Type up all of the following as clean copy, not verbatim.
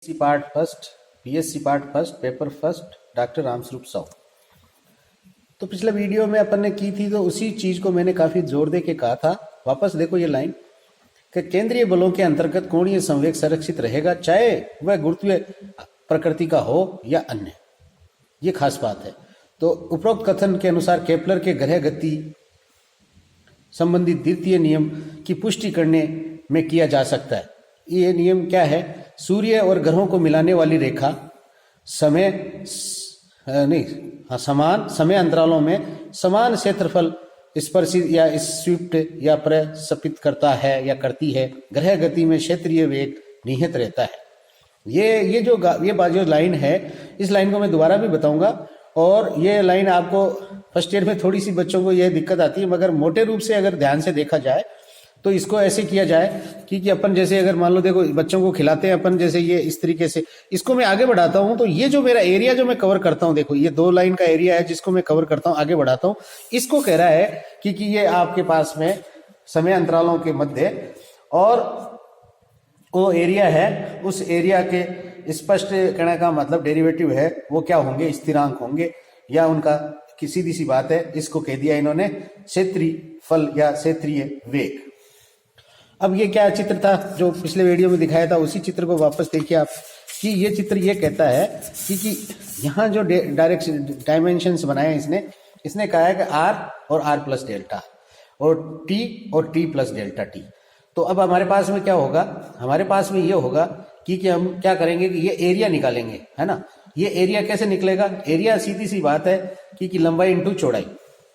सी part first, BSc part first, paper first, doctor Ramswaroop Sahu. तो पिछले video में अपन ने की थी, तो उसी चीज को मैंने काफी जोर दे के कहा था। वापस देखो ये लाइन कि केंद्रीय बलों के अंतर्गत कोणीय संवेग संरक्षित रहेगा, चाहे वह गुरुत्वीय प्रकृति का हो या अन्य। ये खास बात है। तो उपरोक्त कथन के अनुसार केपलर के ग्रह गति संबंधित द्वितीय नियम की पुष्टि करने में किया जा सकता है। ये नियम क्या है? सूर्य और ग्रहों को मिलाने वाली रेखा समान समय अंतरालों में समान क्षेत्रफल स्पर्शित या स्वीप्ट या प्रसपित करता है या करती है। ग्रह गति में क्षेत्रीय वेग निहित रहता है। ये जो लाइन है, इस लाइन को मैं दोबारा भी बताऊंगा। और ये लाइन आपको फर्स्ट ईयर में थोड़ी सी बच्चों को यह दिक्कत आती है, मगर मोटे रूप से अगर ध्यान से देखा जाए तो इसको ऐसे किया जाए कि अपन जैसे अगर मान लो, देखो बच्चों को खिलाते हैं अपन, जैसे ये इस तरीके से इसको मैं आगे बढ़ाता हूं। तो ये जो मेरा एरिया जो मैं कवर करता हूं, देखो ये 2 लाइन का एरिया है जिसको मैं कवर करता हूं, आगे बढ़ाता हूं। इसको कह रहा है कि ये आपके पास में समय अंतरालों के मध्य और वो एरिया है, उस एरिया के स्पष्ट कहने का मतलब डेरिवेटिव है वो क्या होंगे? स्थिरांक होंगे, या उनका सीधी सी बात है, इसको कह दिया इन्होंने क्षेत्रीय फल या क्षेत्रीय वेग। अब ये क्या चित्र था जो पिछले वीडियो में दिखाया था, उसी चित्र को वापस देखिए आप कि ये चित्र ये कहता है कि यहाँ जो डायमेंशंस बनाए इसने कहा है कि r और r प्लस डेल्टा और t प्लस डेल्टा t। तो अब हमारे पास में क्या होगा? हमारे पास में ये होगा कि हम क्या करेंगे कि ये एरिया निकालेंगे, है ना। ये एरिया कैसे निकलेगा? एरिया सीधी सी बात है कि लंबाई इंटू चौड़ाई।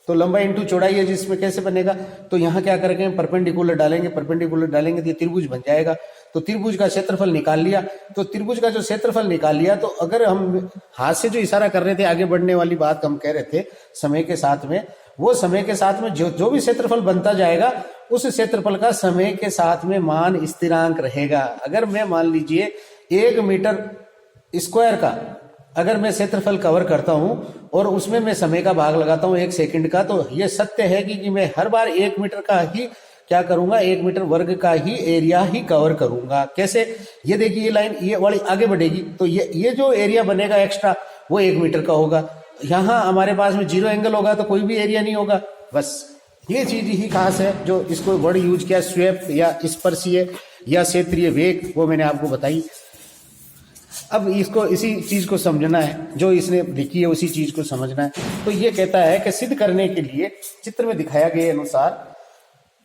तो लंबाई इंटू चौड़ाई है, जिसमें कैसे बनेगा? तो यहाँ क्या करेंगे? परपेंडिकुलर डालेंगे तो ये त्रिभुज बन जाएगा। तो त्रिभुज का क्षेत्रफल निकाल लिया। तो त्रिभुज का जो क्षेत्रफल निकाल लिया, तो अगर हम हाथ से जो इशारा कर रहे थे, आगे बढ़ने वाली बात हम कह रहे थे समय के साथ में, वो समय के साथ में जो भी क्षेत्रफल बनता जाएगा, उस क्षेत्रफल का समय के साथ में मान स्थिरांक रहेगा। अगर मैं मान लीजिए 1 मीटर स्क्वायर का अगर मैं क्षेत्रफल कवर करता हूं और उसमें मैं समय का भाग लगाता हूं 1 सेकंड का, तो ये सत्य है कि मैं हर बार 1 मीटर का ही क्या करूंगा? 1 मीटर वर्ग का ही एरिया ही कवर करूंगा। कैसे? ये देखिए ये लाइन ये वाली आगे बढ़ेगी, तो ये जो एरिया बनेगा एक्स्ट्रा वो 1 मीटर का होगा। यहाँ हमारे पास में 0 एंगल होगा तो कोई भी एरिया नहीं होगा। बस ये चीज ही खास है जो इसको वर्ड यूज किया, स्वेप या स्पर्शीय या क्षेत्रीय वेग, वो मैंने आपको बताई। अब इसको इसी चीज को समझना है, जो इसने लिखी है उसी चीज को समझना है। तो ये कहता है कि सिद्ध करने के लिए चित्र में दिखाया गए अनुसार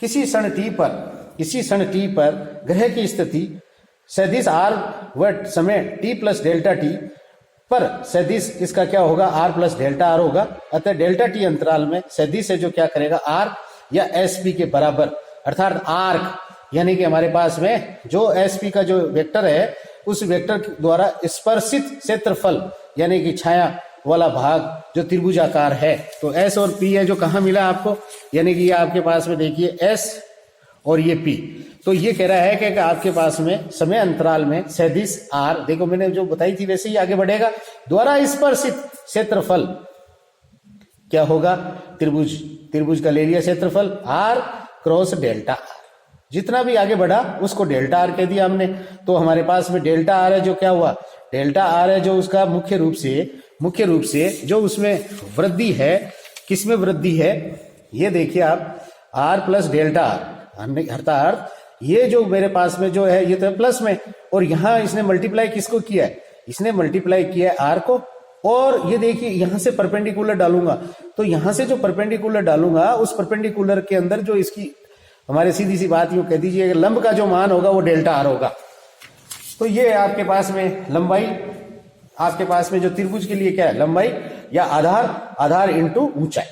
किसी क्षण टी पर ग्रह की स्थिति सदिश r व समय t प्लस डेल्टा टी पर सदिश इसका क्या होगा? r प्लस डेल्टा r होगा। अतः डेल्टा टी अंतराल में सदिश है जो क्या करेगा? r या sp के बराबर, अर्थात आर्क, यानी कि हमारे पास में जो sp का जो वेक्टर है, उस वेक्टर द्वारा स्पर्शित क्षेत्रफल यानी कि छाया वाला भाग जो त्रिभुजाकार है। तो s और p है जो कहाँ मिला आपको? यानी कि ये आपके पास में देखिए s और ये p। तो ये कह रहा है कि आपके पास में समय अंतराल में सदिश r, देखो मैंने जो बताई थी वैसे ही आगे बढ़ेगा, द्वारा स्पर्शित क्षेत्रफल क्या होगा? त्रिभुज का ले लिया क्षेत्रफल r क्रॉस डेल्टा r। जितना भी आगे बढ़ा उसको डेल्टा आर कह दिया हमने। तो हमारे पास में डेल्टा आर है जो क्या हुआ? डेल्टा आर है जो उसका मुख्य रूप से जो उसमें वृद्धि है, किसमें वृद्धि है? ये देखिए आप, आर प्लस डेल्टा आर, अर्थात ये जो मेरे पास में जो है ये तो प्लस में, और यहां इसने मल्टीप्लाई किसको किया है? इसने मल्टीप्लाई किया है आर को। और ये देखिए यहां से परपेंडिकुलर डालूंगा, तो यहां से जो परपेंडिकुलर डालूंगा उस परपेंडिकुलर के अंदर जो इसकी हमारे सीधी सी बात यूं कह दीजिए लंब का जो मान होगा वो डेल्टा आर होगा। तो ये आपके पास में लंबाई, आपके पास में जो त्रिभुज के लिए क्या है? लंबाई या आधार इंटू ऊंचाई।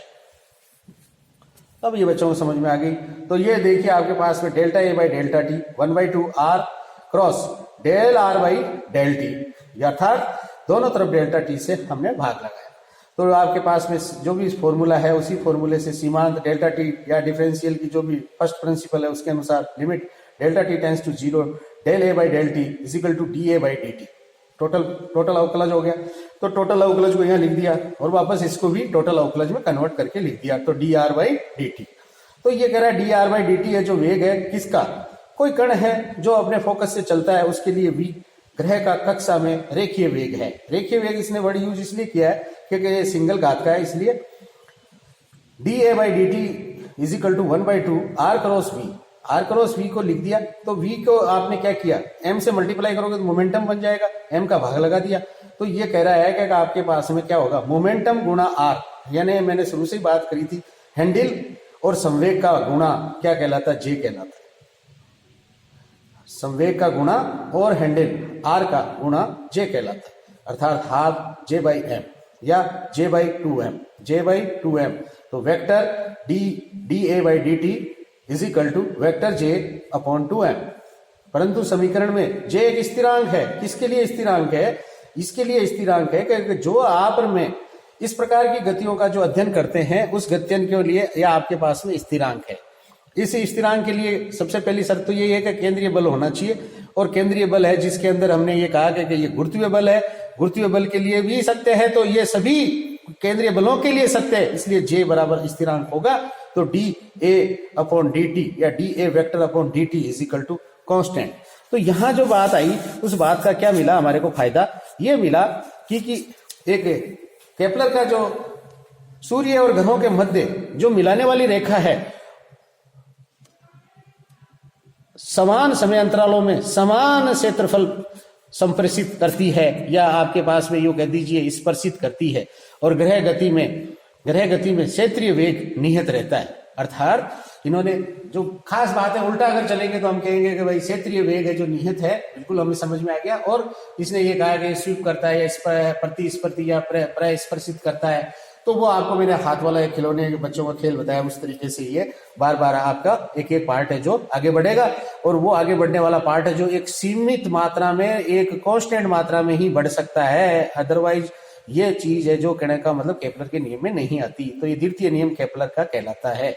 अब ये बच्चों को समझ में आ गई। तो ये देखिए आपके पास में delta a by delta t 1/2 r cross del r by del t, अर्थात दोनों तरफ डेल्टा टी से हमने भाग लगाया। तो आपके पास में जो भी फॉर्मूला है उसी फॉर्मूले से सीमांत डेल्टा टी या डिफरेंशियल की जो भी फर्स्ट प्रिंसिपल है उसके अनुसार limit delta t tends to 0 del a by del t is equal to d a by d t. Total अवकलज हो गया। तो टोटल अवकलज को यहाँ लिख दिया और वापस इसको भी टोटल अवकलज में कन्वर्ट करके लिख दिया, तो D R by d T. तो ये कह रहा है D R by d T है जो वेग है किसका? कोई कण है जो अपने फोकस से चलता है, उसके लिए v ग्रह का कक्षा में रेखीय वेग है। रेखीय वेग इसने वर्ड यूज इसलिए किया है क्योंकि ये सिंगल घात का है, इसलिए dA/dt is equal to 1/2 r cross v। r cross v को लिख दिया, तो v को आपने क्या किया, m से मल्टीप्लाई करोगे तो मोमेंटम बन जाएगा, m का भाग लगा दिया। तो ये कह रहा है कि आपके पास में क्या होगा, मोमेंटम गुणा r, यानी मैंने शुरू से ही बात करी थी, हैंडल और संवेग का गुणा क्या कहलाता है, j कहलाता है। संवेग का गुणा और हैंडल r का गुणा j कहलाता है, अर्थात हाफ j/m या j/2m। तो vector dA/dt is equal to vector j/2m। परंतु समीकरण में j एक स्थिरांक है। किसके लिए स्थिरांक है, इसके लिए स्थिरांक है कि जो आप में इस प्रकार की गतियों का जो अध्ययन करते हैं उस गत्यन के लिए यह आपके पास में स्थिरांक है। इस स्थिरांक के लिए सबसे पहली शर्त तो ये है कि केंद्रीय बल होना चाहिए, और केंद्रीय बल है जिसके अंदर हमने ये कहा कि ये गुरुत्वीय बल है। गुरुत्वीय बल के लिए भी सत्य है, तो ये सभी केंद्रीय बलों के लिए सत्य है, इसलिए j बराबर स्थिरांक होगा। तो dA/dt या dA vector upon dt is equal to constant. तो यहां जो बात आई उस बात का क्या मिला हमारे को फायदा, ये मिला कि एक केपलर का जो सूर्य और ग्रहों के मध्य जो मिलाने वाली रेखा है, समान समय अंतरालों में समान क्षेत्रफल संप्रेषित करती है, या आपके पास में यूं कह दीजिए स्पर्शित करती है, और ग्रह गति में क्षेत्रीय वेग निहित रहता है। अर्थात इन्होंने जो खास बात है, उल्टा अगर चलेंगे तो हम कहेंगे कि भाई क्षेत्रीय वेग है जो निहित है, बिल्कुल हमें समझ में आ गया। और इसने ये कहा कि स्वीप करता है या प्रतिस्पर्शी या प्रस्पर्शित करता है, तो वो आपको मैंने हाथ वाला एक खिलौने के बच्चों का खेल बताया, उस तरीके से ये बार बार आपका एक एक पार्ट है जो आगे बढ़ेगा, और वो आगे बढ़ने वाला पार्ट है जो एक सीमित मात्रा में, एक कांस्टेंट मात्रा में ही बढ़ सकता है। अदरवाइज ये चीज है जो कहने का मतलब केपलर के नियम में नहीं आती। तो ये द्वितीय नियम केपलर का कहलाता है।